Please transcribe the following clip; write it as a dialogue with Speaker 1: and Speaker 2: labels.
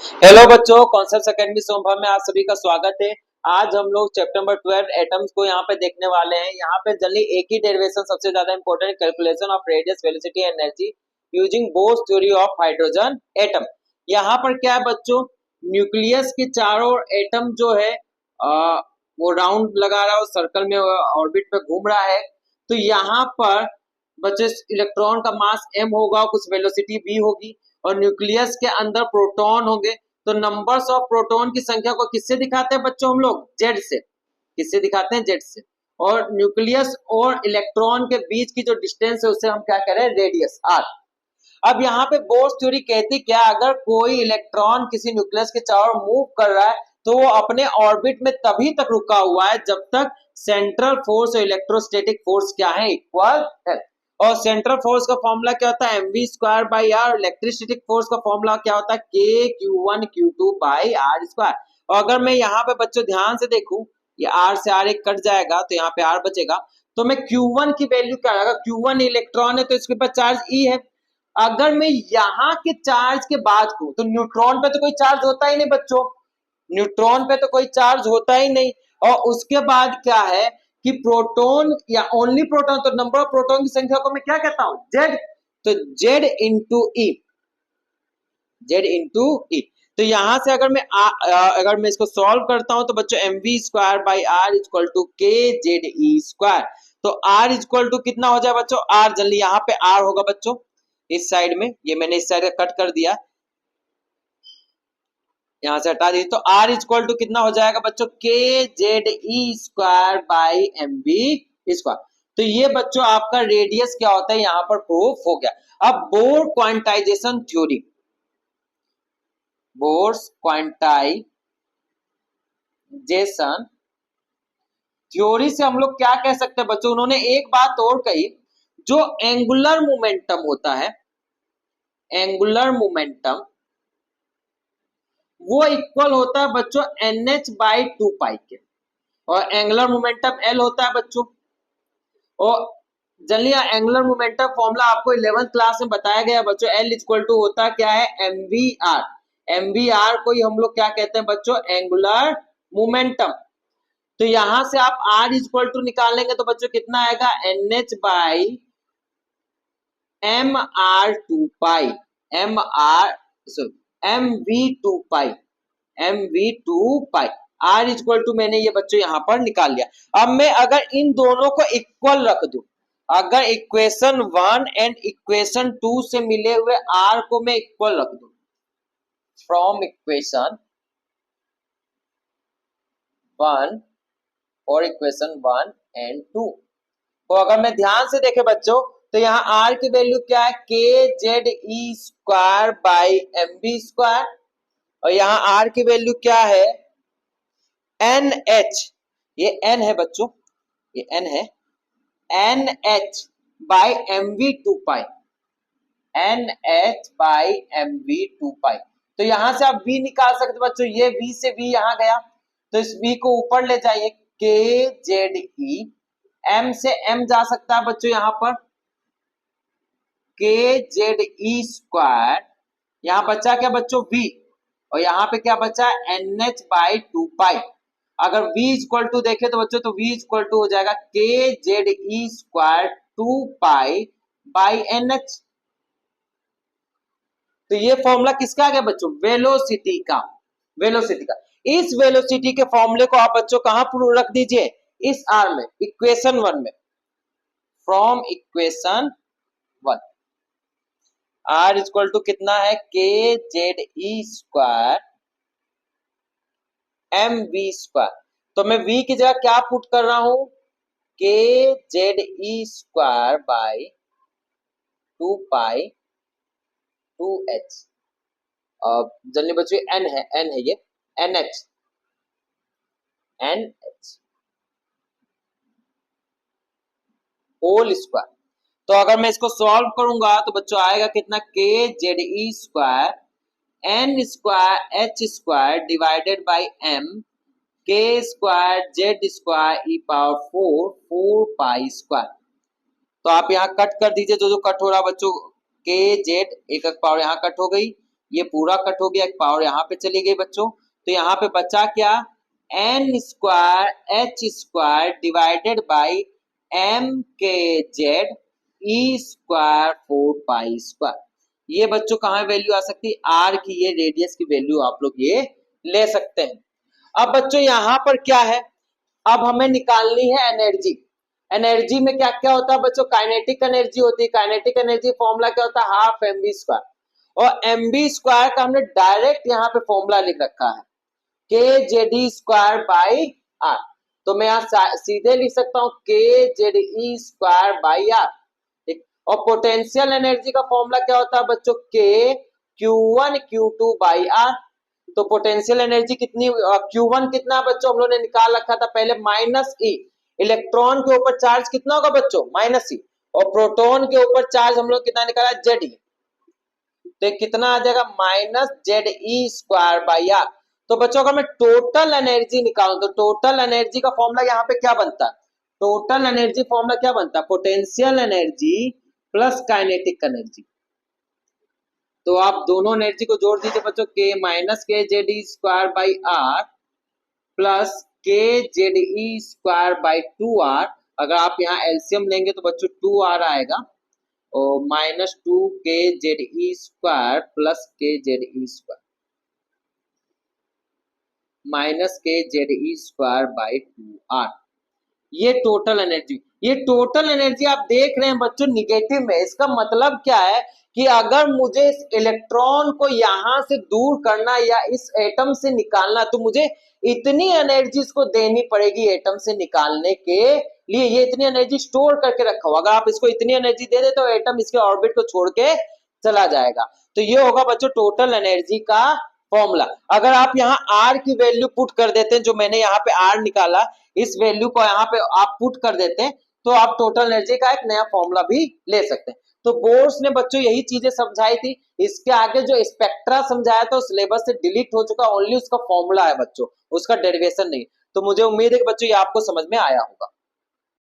Speaker 1: Hello बच्चों, concept academy सोमभर में आप सभी का स्वागत है। आज हम लोग चैप्टर नंबर 12 एटम्स को यहाँ पे देखने वाले हैं। यहाँ पे जनरली एक ही डेरिवेशन सबसे ज्यादा important, calculation of radius, velocity, energy using bourse theory of hydrogen atom. यहाँ पर क्या है बच्चों, न्यूक्लियस के चारों ओर एटम जो है वो राउंड लगा रहा है, सर्कल में ऑर्बिट पे घूम रहा है। तो यहाँ पर बच्चे इलेक्ट्रॉन का मास m होगा, कुछ वेलोसिटी v होगी, और न्यूक्लियस के अंदर प्रोटॉन होंगे। तो नंबर्स ऑफ प्रोटॉन की संख्या को किससे दिखाते हैं बच्चों हम लोग? जेड से। किससे दिखाते हैं? जेड से। और न्यूक्लियस और इलेक्ट्रॉन के बीच की जो डिस्टेंस है उसे हम क्या कह रहे हैं? Radius, R. अब यहाँ पे बोर्स थ्योरी कहती क्या, अगर कोई इलेक्ट्रॉन किसी न्यूक्लियस के चारों मूव कर रहा है तो वो अपने ऑर्बिट में तभी तक रुका हुआ है जब तक सेंट्रल फोर्स और इलेक्ट्रोस्टैटिक फोर्स क्या है? इक्वल है। और सेंट्रल फोर्स का फॉर्मूला क्या होता है? mv square by r. Electrostatic force का फॉर्मूला क्या होता है? k q1 q2 by r square. और अगर मैं यहाँ पे बच्चों ध्यान से देखूं, ये r से r एक कट जाएगा तो यहाँ पे r बचेगा। तो मैं q1 की वैल्यू क्या आएगा? q1 इलेक्ट्रॉन है तो इसके ऊपर चार्ज e है। अगर मैं यहाँ के चार्ज के बात करूं तो न्यूट्रॉन पे तो कोई चार्ज होता ही नहीं बच्चों, न्यूट्रॉन पे तो कोई चार्ज होता ही नहीं। और उसके बाद क्या है कि प्रोटॉन या ओनली प्रोटॉन, तो नंबर ऑफ प्रोटॉन की संख्या को मैं क्या कहता हूं? जेड। तो जेड इंटू ई, जेड इंटू ई। तो यहां से अगर मैं इसको सॉल्व करता हूं तो बच्चों M V square by R equal to K Z E square. तो आर इक्वल टू कितना हो जाए बच्चों? आर जल्दी यहाँ पे आर होगा बच्चों इस साइड में, ये मैंने इस साइड का कट कर दिया, यहां से हटा दीजिए। तो आर इक्वल टू कितना हो जाएगा बच्चों? K Z E square by M B square. तो ये बच्चों आपका रेडियस क्या होता है यहां पर प्रूफ हो गया। अब Bohr quantization theory, Bohr's quantization theory से हम लोग क्या कह सकते हैं बच्चों? उन्होंने एक बात और कही, जो एंगुलर मोमेंटम होता है, एंगुलर मोमेंटम वो इक्वल होता है बच्चों NH बाई 2 पाई के। और एंगुलर मोमेंटम L होता है बच्चों। और जनरली एंगुलर मोमेंटम फॉर्मूला आपको 11th क्लास में बताया गया बच्चों। L इक्वल टू होता क्या है? MVR। MVR को ही हम लोग क्या कहते हैं बच्चों? Angular momentum. तो यहां से आप R इक्वल टू निकालेंगे तो बच्चों कितना आएगा? NH by MR2 pi, MV2 pi, MV2 pi. R equal to मैंने ये बच्चों यहां पर निकाल लिया। अब मैं अगर इन दोनों को इक्वल रख दूं, अगर इक्वेशन 1 एंड इक्वेशन 2 से मिले हुए R को मैं इक्वल रख दूं, फ्रॉम इक्वेशन 1 और इक्वेशन 1 एंड 2, तो अगर मैं ध्यान से देखे बच्चों तो यहाँ R की वैल्यू क्या है? K Z E square by M B square. और यहाँ R की वैल्यू क्या है? एन एच, ये n है बच्चों, ये n है, n h by m v two pi, n h by m v two pi. तो यहां से आप v निकाल सकते बच्चों, ये v से v यहां गया तो इस v को ऊपर ले जाइए, के जेड ई, m से m जा सकता है बच्चों यहां पर, के जेड ई स्क्वायर। यहां बचा क्या बच्चों? v। और यहाँ पे क्या बचा? एन एच बाई 2 पाई। अगर v इक्वल टू देखे तो बच्चों, तो v इक्वल टू हो जाएगा K Z E square 2 pi by N H. तो ये फॉर्मूला किसका आ गया बच्चों? वेलोसिटी का, वेलोसिटी का। इस वेलोसिटी के फॉर्मूले को आप बच्चों कहां रख दीजिए? इस आर में, इक्वेशन 1 में, from equation 1। R equal to कितना है? के जेड ई स्क्वायर एम वी स्क्वायर। तो मैं v की जगह क्या पुट कर रहा हूं? K Z E square by 2 pi 2 H. Generally बच्चों n है ये, N H, N H whole square. तो अगर मैं इसको सॉल्व करूंगा तो बच्चों आएगा कितना? K Z E square N square H square divided by M K square Z square E power 4 pi square. तो आप यहाँ कट कर दीजिए, जो जो कट हो रहा बच्चों, के जेड एक एक पावर यहाँ कट हो गई, ये पूरा कट हो गया, एक पावर यहाँ पे चली गई बच्चों। तो यहाँ पे बचा क्या, N square H square divided by M K Z E square 4 pi square. ये बच्चों कहाँ वैल्यू आ सकती है, आर की, ये रेडियस की वैल्यू आप लोग ये ले सकते हैं। अब बच्चों यहाँ पर क्या है, अब हमें निकालनी है एनर्जी। एनर्जी में क्या क्या होता है बच्चों, काइनेटिक एनर्जी होती है। काइनेटिक एनर्जी फॉर्मूला क्या होता है, हाफ एम बी स्क्वायर। और एम बी स्क्वायर का हमने डायरेक्ट यहाँ पे फॉर्मूला लिख रखा है, K Z E square by R. तो मैं यहाँ सीधे लिख सकता हूँ K Z E square by R. और पोटेंशियल एनर्जी का फॉर्मूला क्या होता है बच्चों, K Q one Q two by R. तो पोटेंशियल एनर्जी कितनी, Q1 कितना बच्चों हम लोगों ने निकाल रखा था पहले, माइनस ई। इलेक्ट्रॉन के ऊपर चार्ज कितना होगा बच्चों, माइनस ई। और प्रोटॉन के ऊपर चार्ज हम लोग कितना निकाला, जेड ई। तो कितना आ जाएगा, minus Z E square by R. तो बच्चों अगर मैं टोटल एनर्जी निकालूं तो टोटल एनर्जी का फॉर्मूला यहाँ पे क्या बनता है, टोटल एनर्जी फॉर्मूला क्या बनता है, potential energy plus kinetic energy. तो आप दोनों एनर्जी को जोड़ दीजिए बच्चों, k minus k Z E square by r plus k Z E square by 2r। अगर आप यहाँ एलसीएम लेंगे तो बच्चों 2r आएगा, और माइनस 2 के Z E square plus k Z E square minus k Z E square by 2r। ये टोटल एनर्जी, ये टोटल एनर्जी आप देख रहे हैं बच्चों निगेटिव में। इसका मतलब क्या है कि अगर मुझे इस इलेक्ट्रॉन को यहां से दूर करना या इस एटम से निकालना, तो मुझे इतनी एनर्जी इसको देनी पड़ेगी एटम से निकालने के लिए। ये इतनी एनर्जी स्टोर करके रखा हुआ, अगर आप इसको इतनी एनर्जी दे दे तो एटम इसके ऑर्बिट को छोड़ के चला जाएगा। तो ये होगा बच्चों टोटल एनर्जी का फॉर्मूला। अगर आप यहाँ आर की वैल्यू पुट कर देते हैं, जो मैंने यहाँ पे आर निकाला, इस वैल्यू को यहाँ पे आप पुट कर देते हैं, तो आप टोटल एनर्जी का एक नया फॉर्मूला भी ले सकते हैं। तो बोर्ड्स ने बच्चों यही चीजें समझाई थी। इसके आगे जो स्पेक्ट्रा समझाया था सिलेबस से डिलीट हो चुका, ओनली उसका फॉर्मूला है बच्चों, उसका डेरिवेशन नहीं। तो मुझे उम्मीद है कि बच्चों ये आपको समझ में आया होगा।